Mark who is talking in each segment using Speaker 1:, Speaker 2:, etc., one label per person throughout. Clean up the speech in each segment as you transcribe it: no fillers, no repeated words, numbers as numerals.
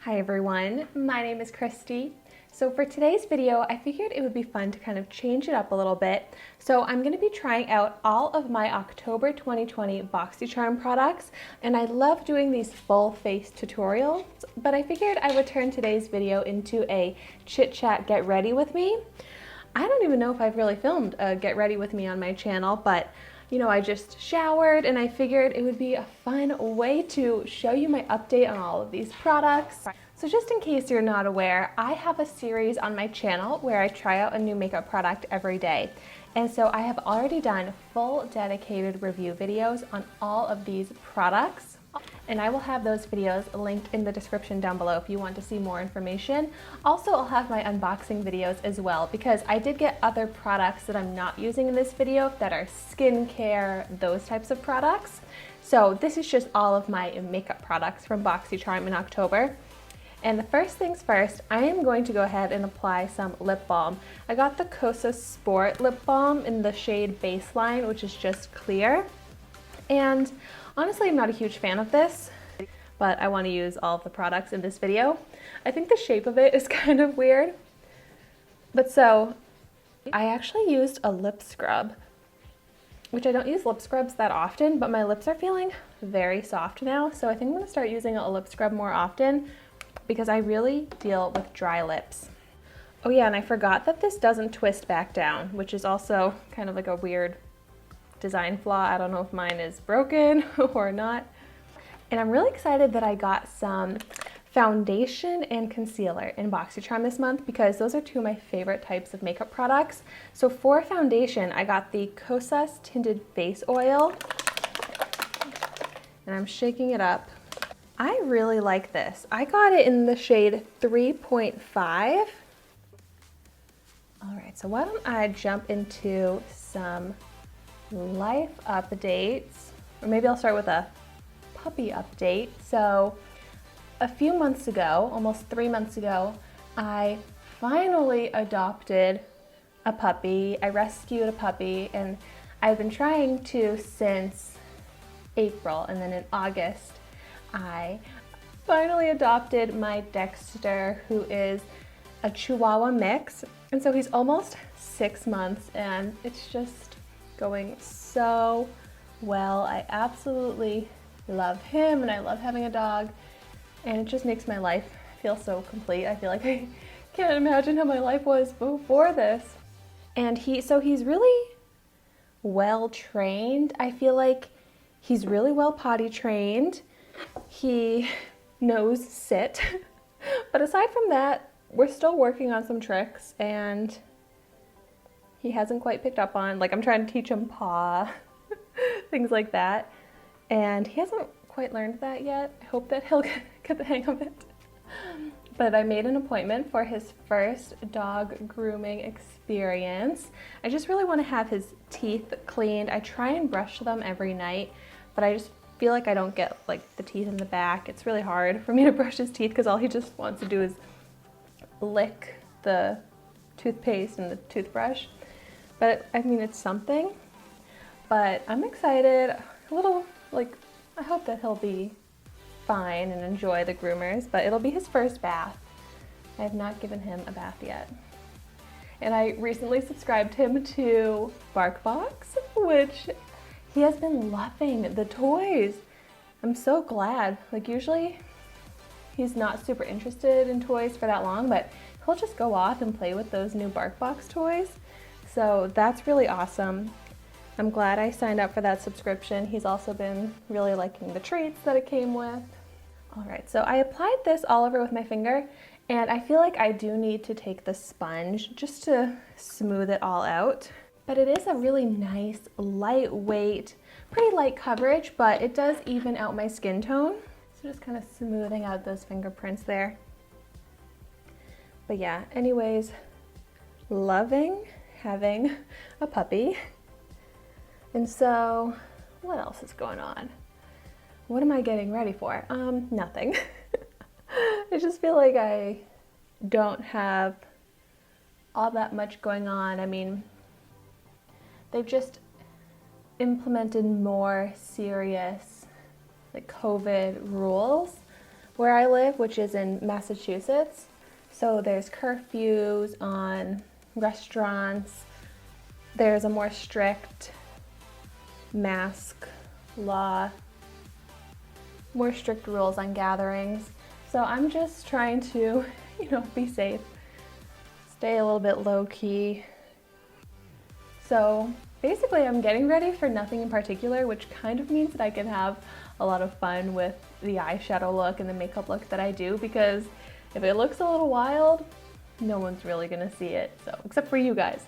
Speaker 1: Hi everyone, my name is Christy. So for today's video, I figured it would be fun to kind of change it up a little bit. So I'm going to be trying out all of my October 2020 BOXYCHARM products, and I love doing these full face tutorials, but I figured I would turn today's video into a chit chat get ready with me. I don't even know if I've really filmed a get ready with me on my channel, but you know, I just showered and I figured it would be a fun way to show you my update on all of these products. So just in case you're not aware, I have a series on my channel where I try out a new makeup product every day. And so I have already done full dedicated review videos on all of these products. And I will have those videos linked in the description down below if you want to see more information. Also, I'll have my unboxing videos as well because I did get other products that I'm not using in this video that are skincare, those types of products. So this is just all of my makeup products from BOXYCHARM in October. And the first things first, I am going to go ahead and apply some lip balm. I got the Kosasport lip balm in the shade Baseline, which is just clear. And honestly, I'm not a huge fan of this, but I want to use all of the products in this video. I think the shape of it is kind of weird. But so, I actually used a lip scrub, which I don't use lip scrubs that often, but my lips are feeling very soft now. So I think I'm going to start using a lip scrub more often because I really deal with dry lips. Oh yeah, and I forgot that this doesn't twist back down, which is also kind of like a weird design flaw. I don't know if mine is broken or not. And I'm really excited that I got some foundation and concealer in BOXYCHARM this month because those are two of my favorite types of makeup products. So for foundation, I got the Kosas Tinted Face Oil, and I'm shaking it up. I really like this. I got it in the shade 3.5. All right, so why don't I jump into some life updates, or maybe I'll start with a puppy update. So a few months ago, almost 3 months ago, I finally adopted a puppy. I rescued a puppy, and I've been trying to since April, and then in August I finally adopted my Dexter, who is a Chihuahua mix, and so he's almost 6 months, and it's just going so well. I absolutely love him, and I love having a dog, and it just makes my life feel so complete. I feel like I can't imagine how my life was before this. And he's really well trained. I feel like he's really well potty trained. He knows sit, but aside from that, we're still working on some tricks, and he hasn't quite picked up on, like I'm trying to teach him paw, things like that, and he hasn't quite learned that yet. I hope that he'll get the hang of it. But I made an appointment for his first dog grooming experience. I just really want to have his teeth cleaned. I try and brush them every night, but I just feel like I don't get like the teeth in the back. It's really hard for me to brush his teeth because all he just wants to do is lick the toothpaste and the toothbrush. But I mean, it's something. But I'm excited, a little, like, I hope that he'll be fine and enjoy the groomers, but it'll be his first bath. I have not given him a bath yet. And I recently subscribed him to BarkBox, which he has been loving the toys. I'm so glad. Like, usually he's not super interested in toys for that long, but he'll just go off and play with those new BarkBox toys. So that's really awesome. I'm glad I signed up for that subscription. He's also been really liking the treats that it came with. All right, so I applied this all over with my finger, and I feel like I do need to take the sponge just to smooth it all out. But it is a really nice, lightweight, pretty light coverage, but it does even out my skin tone. So just kind of smoothing out those fingerprints there. But yeah, anyways, loving having a puppy. And so, what else is going on? What am I getting ready for? Nothing. I just feel like I don't have all that much going on. I mean, they've just implemented more serious like COVID rules, where I live, which is in Massachusetts. So there's curfews on restaurants. There's a more strict mask law, more strict rules on gatherings. So I'm just trying to, be safe, stay a little bit low key. So basically I'm getting ready for nothing in particular, which kind of means that I can have a lot of fun with the eyeshadow look and the makeup look that I do, because if it looks a little wild, no one's really gonna see it, so except for you guys.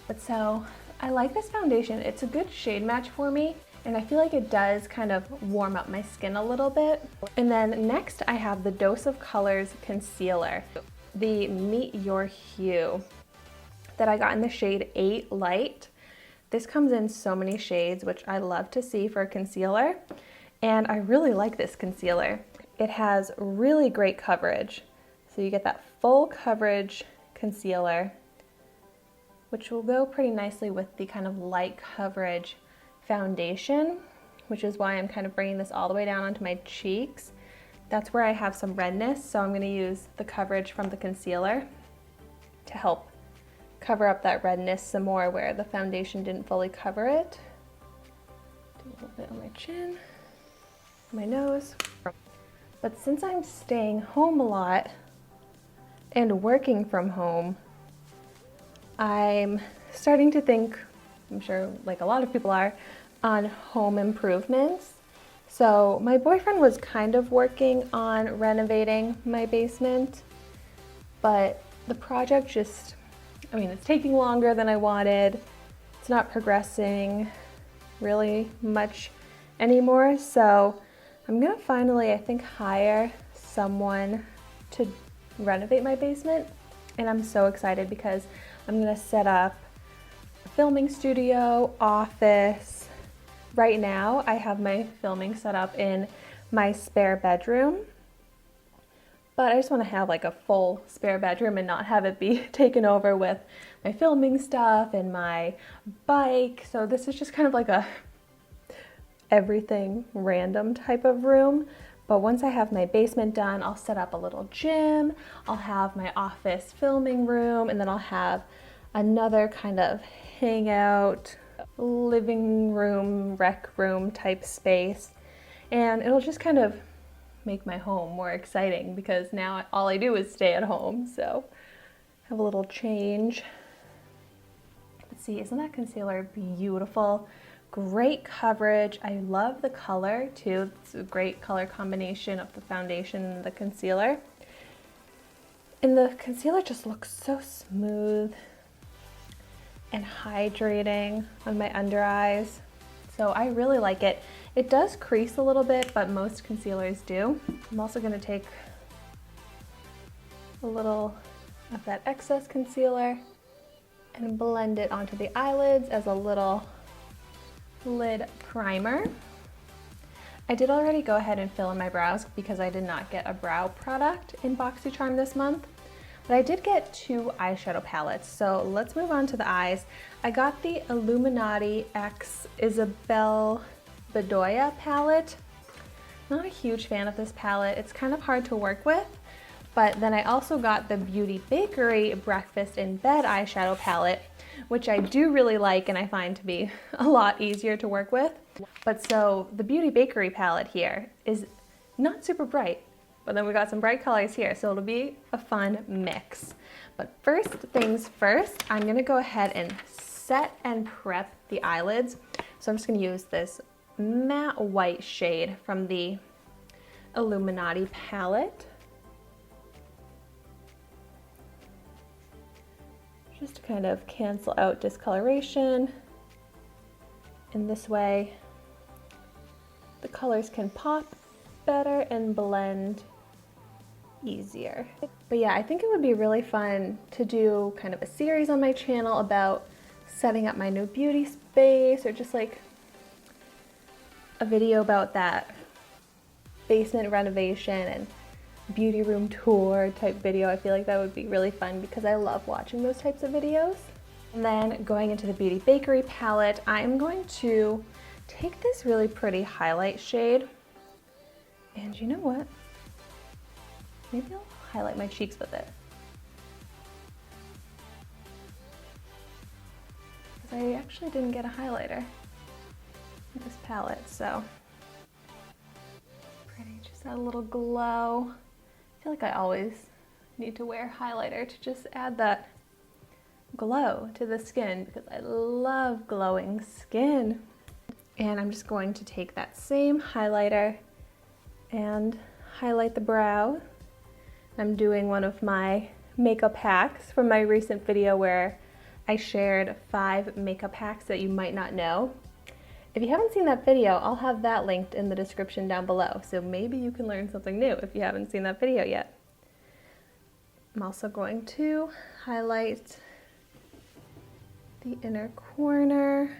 Speaker 1: But so I like this foundation. It's a good shade match for me, and I feel like it does kind of warm up my skin a little bit. And then next I have the Dose of Colors concealer, the Meet Your Hue, that I got in the shade 8 Light. This comes in so many shades, which I love to see for a concealer, and I really like this concealer. It has really great coverage, so you get that full coverage concealer, which will go pretty nicely with the kind of light coverage foundation, which is why I'm kind of bringing this all the way down onto my cheeks. That's where I have some redness, so I'm going to use the coverage from the concealer to help cover up that redness some more where the foundation didn't fully cover it. Do a little bit on my chin, my nose. But since I'm staying home a lot and working from home, I'm starting to think, I'm sure like a lot of people are, on home improvements. So my boyfriend was kind of working on renovating my basement, but the project just, it's taking longer than I wanted. It's not progressing really much anymore. So I'm gonna finally, I think, hire someone to renovate my basement. And I'm so excited because I'm gonna set up a filming studio, office. Right now, I have my filming set up in my spare bedroom. But I just want to have like a full spare bedroom and not have it be taken over with my filming stuff and my bike. So this is just kind of like a everything random type of room. But once I have my basement done, I'll set up a little gym. I'll have my office filming room, and then I'll have another kind of hangout, living room, rec room type space. And it'll just kind of make my home more exciting, because now all I do is stay at home, so have a little change. Let's see, isn't that concealer beautiful? Great coverage. I love the color too. It's a great color combination of the foundation and the concealer. And the concealer just looks so smooth and hydrating on my under eyes. So I really like it. It does crease a little bit, but most concealers do. I'm also going to take a little of that excess concealer and blend it onto the eyelids as a little lid primer. I did already go ahead and fill in my brows because I did not get a brow product in BOXYCHARM this month. But I did get 2 eyeshadow palettes, so let's move on to the eyes. I got the Illuminati X Isabelle Bedoya palette. Not a huge fan of this palette. It's kind of hard to work with. But then I also got the Beauty Bakery Breakfast in Bed eyeshadow palette, which I do really like and I find to be a lot easier to work with. But so the Beauty Bakery palette here is not super bright. But then we got some bright colors here, so it'll be a fun mix. But first things first, I'm gonna go ahead and set and prep the eyelids. So I'm just gonna use this matte white shade from the Illuminati palette. Just to kind of cancel out discoloration. In this way, the colors can pop better and blend easier. But yeah, I think it would be really fun to do kind of a series on my channel about setting up my new beauty space, or just like a video about that basement renovation and beauty room tour type video. I feel like that would be really fun because I love watching those types of videos. And then going into the Beauty Bakery palette, I'm going to take this really pretty highlight shade And you know what? Maybe I'll highlight my cheeks with it. Because I actually didn't get a highlighter with this palette, so pretty. Just add a little glow. I feel like I always need to wear highlighter to just add that glow to the skin because I love glowing skin. And I'm just going to take that same highlighter and highlight the brow. I'm doing one of my makeup hacks from my recent video where I shared 5 makeup hacks that you might not know. If you haven't seen that video, I'll have that linked in the description down below, so maybe you can learn something new if you haven't seen that video yet. I'm also going to highlight the inner corner.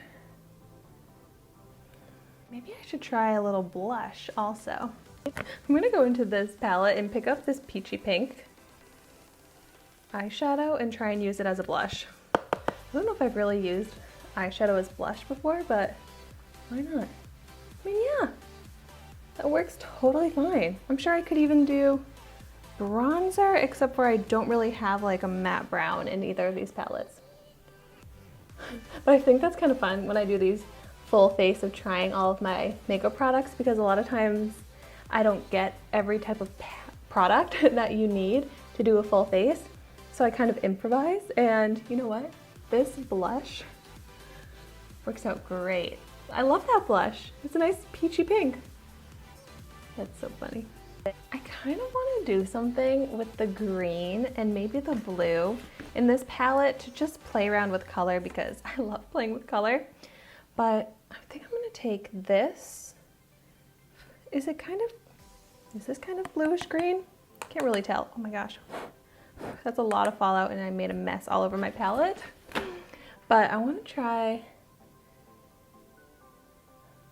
Speaker 1: Maybe I should try a little blush also. I'm gonna go into this palette and pick up this peachy pink eyeshadow and try and use it as a blush. I don't know if I've really used eyeshadow as blush before, but why not? I mean, yeah, that works totally fine. I'm sure I could even do bronzer, except for I don't really have like a matte brown in either of these palettes. But I think that's kind of fun when I do these full face of trying all of my makeup products, because a lot of times I don't get every type of product that you need to do a full face. So I kind of improvise, and you know what? This blush works out great. I love that blush. It's a nice peachy pink. That's so funny. I kind of want to do something with the green and maybe the blue in this palette to just play around with color, because I love playing with color. But I think I'm going to take this. Is this kind of bluish green? Can't really tell. Oh my gosh. That's a lot of fallout and I made a mess all over my palette. But I want to try,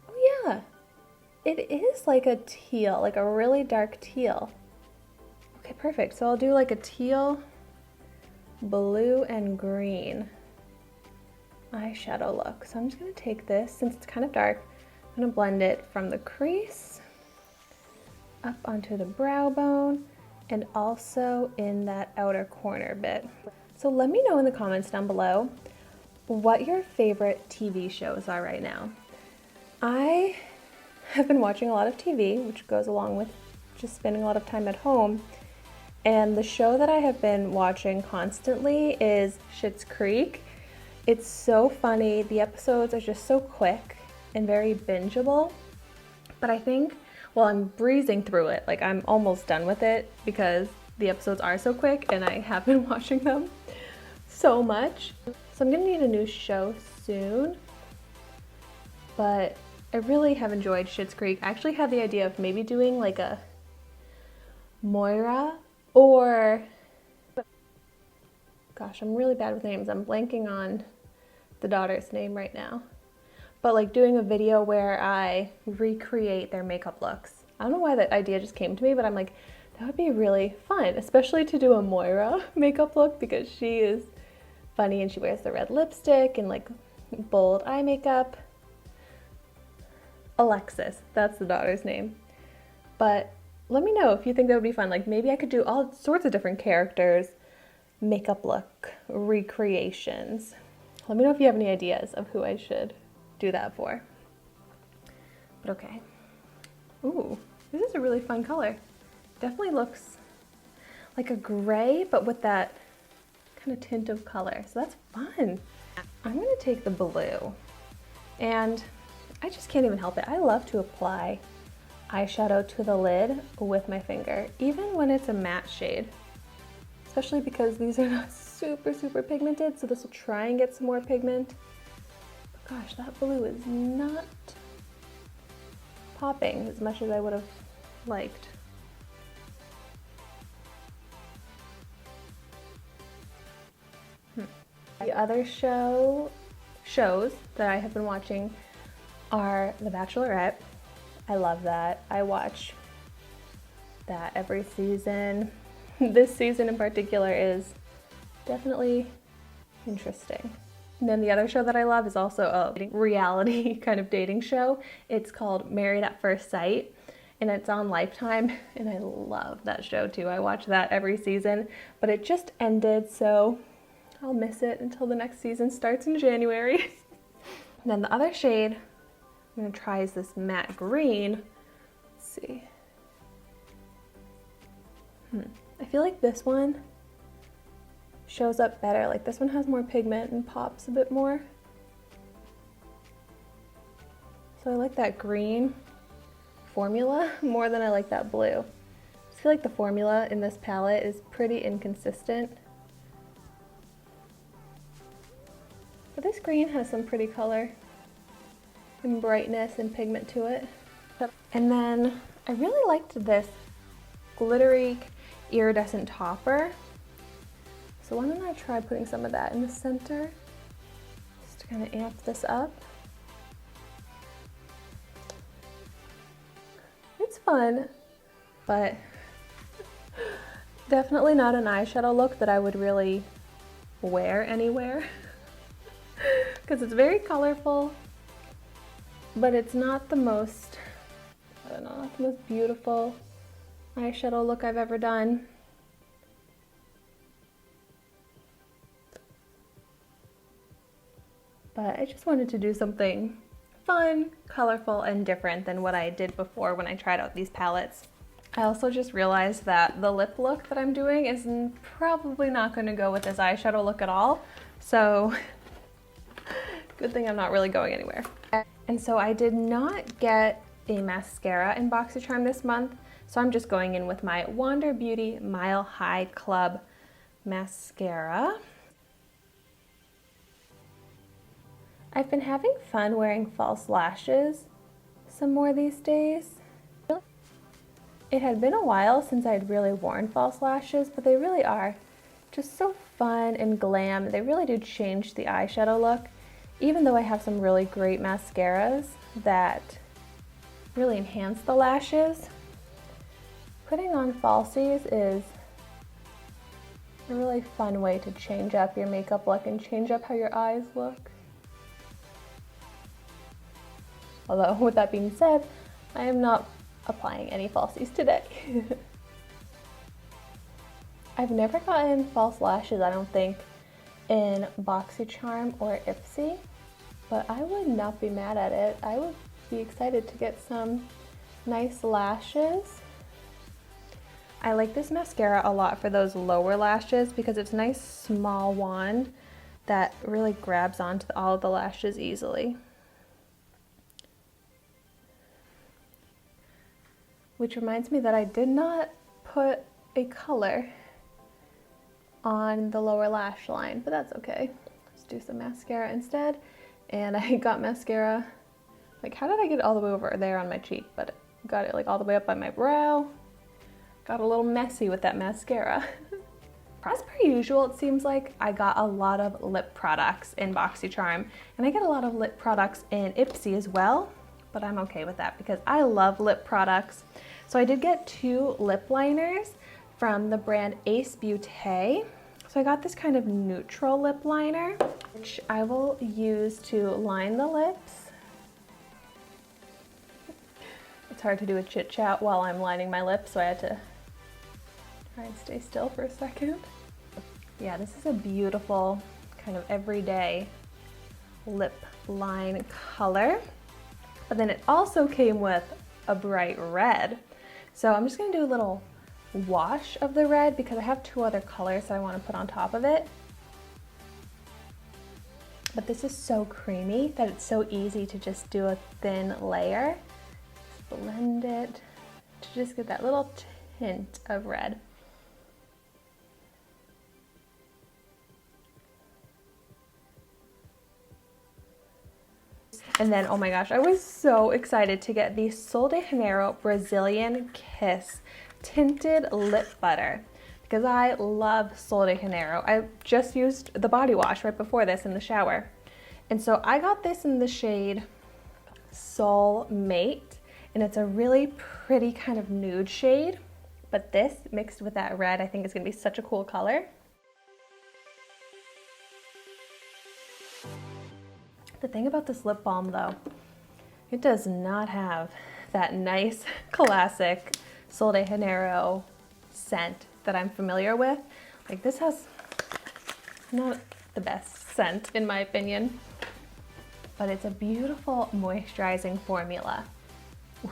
Speaker 1: oh yeah, it is like a teal, like a really dark teal. Okay, perfect. So I'll do like a teal, blue, and green eyeshadow look. So I'm just going to take this, since it's kind of dark, I'm going to blend it from the crease up onto the brow bone and also in that outer corner bit. So let me know in the comments down below what your favorite TV shows are right now. I have been watching a lot of TV, which goes along with just spending a lot of time at home. And the show that I have been watching constantly is Schitt's Creek. It's so funny. The episodes are just so quick and very bingeable. But I think, well, I'm breezing through it. Like, I'm almost done with it because the episodes are so quick and I have been watching them so much. So I'm gonna need a new show soon. But I really have enjoyed Schitt's Creek. I actually had the idea of maybe doing like a Moira, or, gosh, I'm really bad with names. I'm blanking on the daughter's name right now. But like doing a video where I recreate their makeup looks. I don't know why that idea just came to me, but I'm like, that would be really fun, especially to do a Moira makeup look, because she is funny and she wears the red lipstick and like bold eye makeup. Alexis, that's the daughter's name. But let me know if you think that would be fun. Like, maybe I could do all sorts of different characters, makeup look recreations. Let me know if you have any ideas of who I should do that for. But okay. Ooh, this is a really fun color. Definitely looks like a gray, but with that kind of tint of color. So that's fun. I'm gonna take the blue, and I just can't even help it. I love to apply eyeshadow to the lid with my finger, even when it's a matte shade, especially because these are not super pigmented, so this will try and get some more pigment. But gosh, that blue is not popping as much as I would have liked. The other shows that I have been watching are The Bachelorette. I love that. I watch that every season. This season in particular is definitely interesting. And then the other show that I love is also a reality kind of dating show. It's called Married at First Sight. and it's on Lifetime, and I love that show too. I watch that every season, but it just ended, so I'll miss it until the next season starts in January. And then the other shade I'm gonna try is this matte green. Let's see. I feel like this one shows up better. Like this one has more pigment and pops a bit more. So I like that green formula more than I like that blue. I just feel like the formula in this palette is pretty inconsistent. But this green has some pretty color and brightness and pigment to it. And then I really liked this glittery iridescent topper. So why don't I try putting some of that in the center, just to kind of amp this up. It's fun, but definitely not an eyeshadow look that I would really wear anywhere because it's very colorful, but it's not the most, I don't know, not the most beautiful eyeshadow look I've ever done. But I just wanted to do something fun, colorful, and different than what I did before when I tried out these palettes. I also just realized that the lip look that I'm doing is probably not going to go with this eyeshadow look at all. So good thing I'm not really going anywhere. And so I did not get a mascara in BOXYCHARM this month, so I'm just going in with my Wander Beauty Mile High Club mascara. I've been having fun wearing false lashes some more these days. It had been a while since I'd really worn false lashes, but they really are just so fun and glam. They really do change the eyeshadow look, even though I have some really great mascaras that really enhance the lashes. Putting on falsies is a really fun way to change up your makeup look and change up how your eyes look. Although, with that being said, I am not applying any falsies today. I've never gotten false lashes, I don't think, in BOXYCHARM or Ipsy, but I would not be mad at it. I would be excited to get some nice lashes. I like this mascara a lot for those lower lashes because it's a nice small wand that really grabs onto all of the lashes easily. Which reminds me that I did not put a color on the lower lash line, but that's okay. Let's do some mascara instead. And I got mascara, like how did I get it all the way over there on my cheek? But I got it like all the way up by my brow. Got a little messy with that mascara. As per usual, it seems like I got a lot of lip products in BOXYCHARM, and I get a lot of lip products in Ipsy as well, but I'm okay with that because I love lip products. So I did get 2 lip liners from the brand Ace Beauté. So I got this kind of neutral lip liner, which I will use to line the lips. It's hard to do a chit chat while I'm lining my lips, so I had to try and stay still for a second. Yeah, this is a beautiful kind of everyday lip line color. But then it also came with a bright red. So I'm just gonna do a little wash of the red because I have 2 other colors that I want to put on top of it. But this is so creamy that it's so easy to just do a thin layer. Just blend it to just get that little hint of red. And then, oh my gosh, I was so excited to get the Sol de Janeiro Brazilian Kiss Tinted Lip Butter because I love Sol de Janeiro. I just used the body wash right before this in the shower. And so I got this in the shade Soul Mate, and it's a really pretty kind of nude shade, but this mixed with that red I think is gonna be such a cool color. The thing about this lip balm though, it does not have that nice classic Sol de Janeiro scent that I'm familiar with. Like, this has not the best scent in my opinion, but it's a beautiful moisturizing formula. Ooh,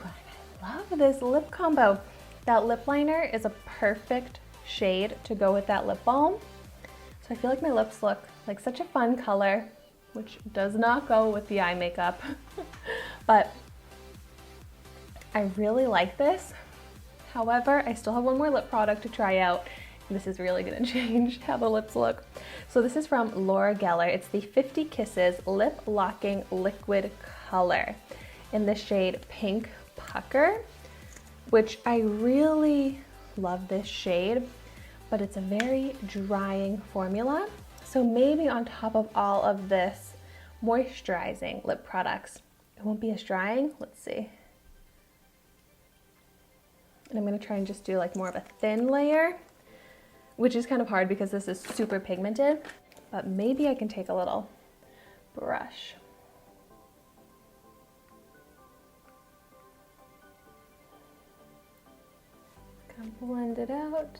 Speaker 1: I love this lip combo. That lip liner is a perfect shade to go with that lip balm. So I feel like my lips look like such a fun color, which does not go with the eye makeup. But I really like this. However, I still have one more lip product to try out. This is really gonna change how the lips look. So this is from Laura Geller. It's the 50 Kisses Lip Locking Liquid Color in the shade Pink Pucker, which I really love this shade, but it's a very drying formula. So maybe on top of all of this moisturizing lip products, it won't be as drying. Let's see. And I'm gonna try and just do like more of a thin layer, which is kind of hard because this is super pigmented, but maybe I can take a little brush. Kind of blend it out.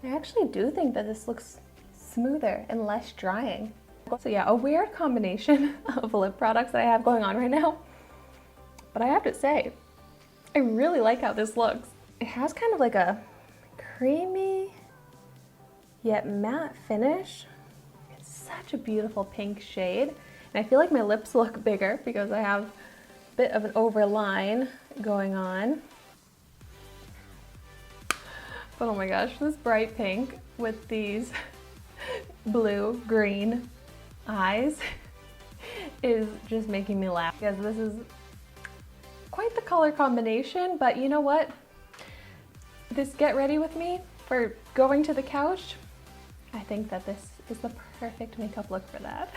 Speaker 1: I actually do think that this looks smoother and less drying. So yeah, a weird combination of lip products that I have going on right now, but I have to say, I really like how this looks. It has kind of like a creamy yet matte finish. It's such a beautiful pink shade. And I feel like my lips look bigger because I have a bit of an overline going on. But oh my gosh, this bright pink with these blue, green eyes is just making me laugh because this is quite the color combination, but you know what? This get ready with me for going to the couch, I think that this is the perfect makeup look for that.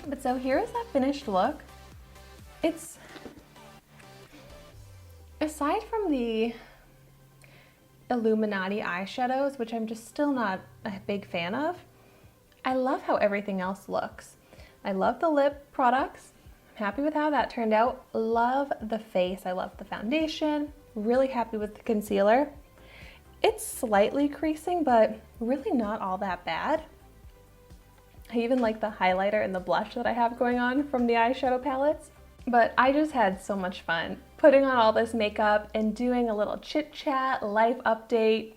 Speaker 1: But so here is that finished look. It's, aside from the Illuminati eyeshadows, which I'm just still not a big fan of, I love how everything else looks. I love the lip products. I'm happy with how that turned out. Love the face. I love the foundation. Really happy with the concealer. It's slightly creasing, but really not all that bad. I even like the highlighter and the blush that I have going on from the eyeshadow palettes. But I just had so much fun putting on all this makeup and doing a little chit chat, life update,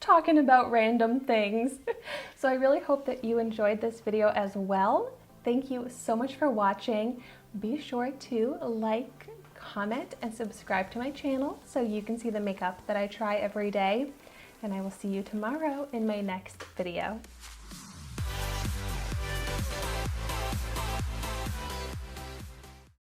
Speaker 1: talking about random things. So I really hope that you enjoyed this video as well. Thank you so much for watching. Be sure to like, comment, and subscribe to my channel so you can see the makeup that I try every day. And I will see you tomorrow in my next video.